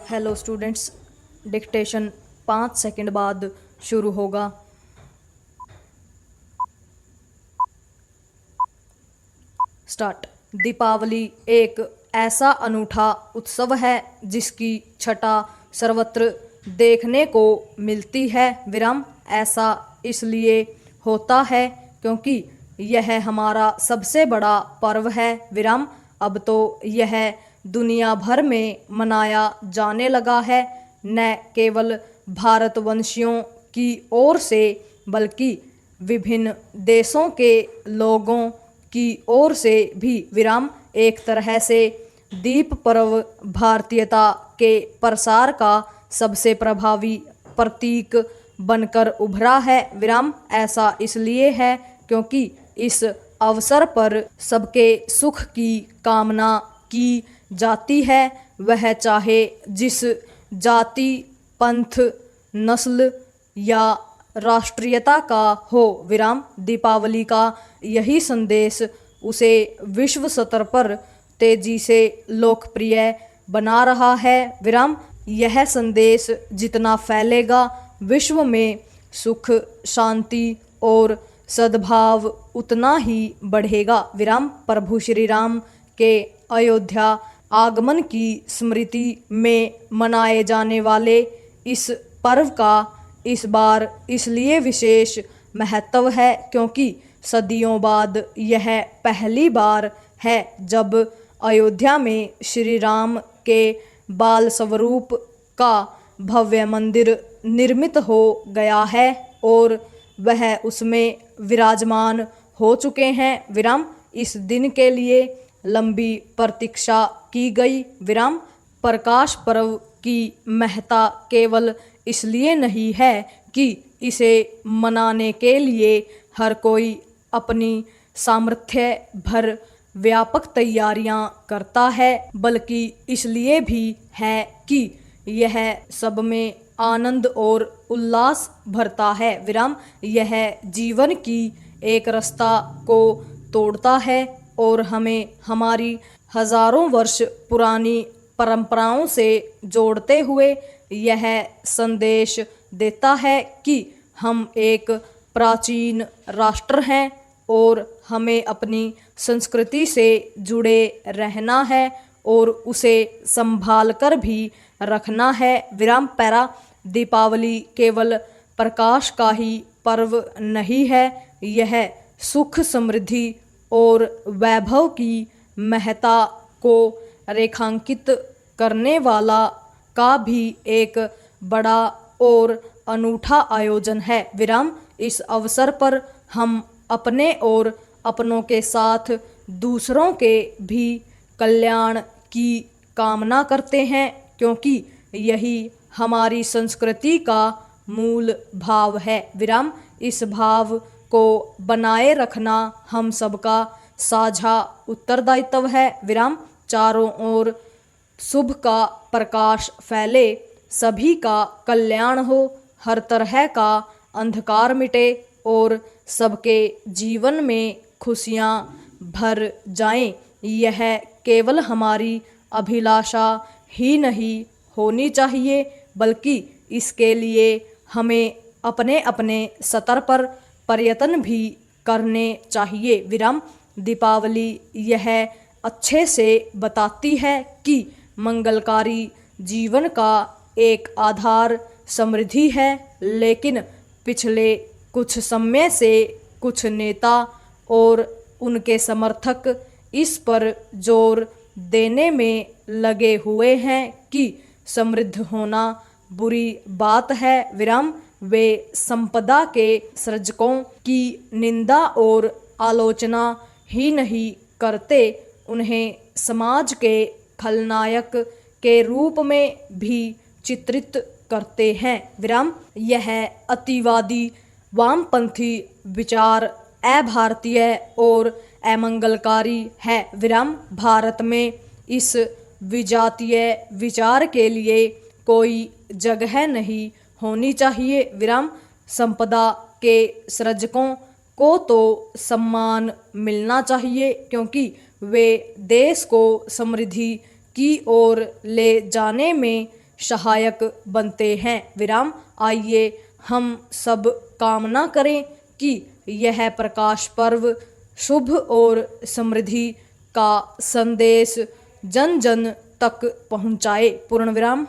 Hello students, dictation 5 second बाद शुरू होगा। स्टार्ट। दीपावली एक ऐसा अनूठा उत्सव है जिसकी छटा सर्वत्र देखने को मिलती है। विराम ऐसा इसलिए होता है क्योंकि यह हमारा सबसे बड़ा पर्व है। विराम अब तो यह दुनिया भर में मनाया जाने लगा है, न केवल भारतवंशियों की ओर से बल्कि विभिन्न देशों के लोगों की ओर से भी। विराम एक तरह से दीप पर्व भारतीयता के प्रसार का सबसे प्रभावी प्रतीक बनकर उभरा है। विराम ऐसा इसलिए है क्योंकि इस अवसर पर सबके सुख की कामना की जाती है, वह चाहे जिस जाति, पंथ, नस्ल या राष्ट्रीयता का हो। विराम दीपावली का यही संदेश उसे विश्व स्तर पर तेजी से लोकप्रिय बना रहा है। विराम यह संदेश जितना फैलेगा, विश्व में सुख, शांति और सद्भाव उतना ही बढ़ेगा। विराम प्रभु श्री राम के अयोध्या आगमन की स्मृति में मनाए जाने वाले इस पर्व का इस बार इसलिए विशेष महत्व है क्योंकि सदियों बाद यह पहली बार है जब अयोध्या में श्री राम के बाल स्वरूप का भव्य मंदिर निर्मित हो गया है और वह उसमें विराजमान हो चुके हैं। विराम इस दिन के लिए लंबी प्रतीक्षा की गई। विराम प्रकाश पर्व की महत्ता केवल इसलिए नहीं है कि इसे मनाने के लिए हर कोई अपनी सामर्थ्य भर व्यापक तैयारियां करता है, बल्कि इसलिए भी है कि यह सब में आनंद और उल्लास भरता है। विराम यह जीवन की एक रास्ता को तोड़ता है और हमें हमारी हजारों वर्ष पुरानी परंपराओं से जोड़ते हुए यह संदेश देता है कि हम एक प्राचीन राष्ट्र हैं और हमें अपनी संस्कृति से जुड़े रहना है और उसे संभाल कर भी रखना है। विराम पैरा दीपावली केवल प्रकाश का ही पर्व नहीं है, यह सुख, समृद्धि और वैभव की महत्ता को रेखांकित करने वाला का भी एक बड़ा और अनूठा आयोजन है। विराम इस अवसर पर हम अपने और अपनों के साथ दूसरों के भी कल्याण की कामना करते हैं क्योंकि यही हमारी संस्कृति का मूल भाव है। विराम इस भाव को बनाए रखना हम सबका साझा उत्तरदायित्व है। विराम चारों ओर शुभ का प्रकाश फैले, सभी का कल्याण हो, हर तरह का अंधकार मिटे और सबके जीवन में खुशियाँ भर जाएं। यह केवल हमारी अभिलाषा ही नहीं होनी चाहिए, बल्कि इसके लिए हमें अपने अपने स्तर पर प्रयत्न भी करने चाहिए। विराम दीपावली यह अच्छे से बताती है कि मंगलकारी जीवन का एक आधार समृद्धि है, लेकिन पिछले कुछ समय से कुछ नेता और उनके समर्थक इस पर जोर देने में लगे हुए हैं कि समृद्ध होना बुरी बात है। विराम वे संपदा के सृजकों की निंदा और आलोचना ही नहीं करते, उन्हें समाज के खलनायक के रूप में भी चित्रित करते हैं। विराम यह अतिवादी वामपंथी विचार अभारतीय और अमंगलकारी है। विराम भारत में इस विजातीय विचार के लिए कोई जगह नहीं होनी चाहिए। विराम संपदा के सृजकों को तो सम्मान मिलना चाहिए क्योंकि वे देश को समृद्धि की ओर ले जाने में सहायक बनते हैं। विराम। आइए हम सब कामना करें कि यह प्रकाश पर्व शुभ और समृद्धि का संदेश जन जन तक पहुंचाए। पूर्ण विराम।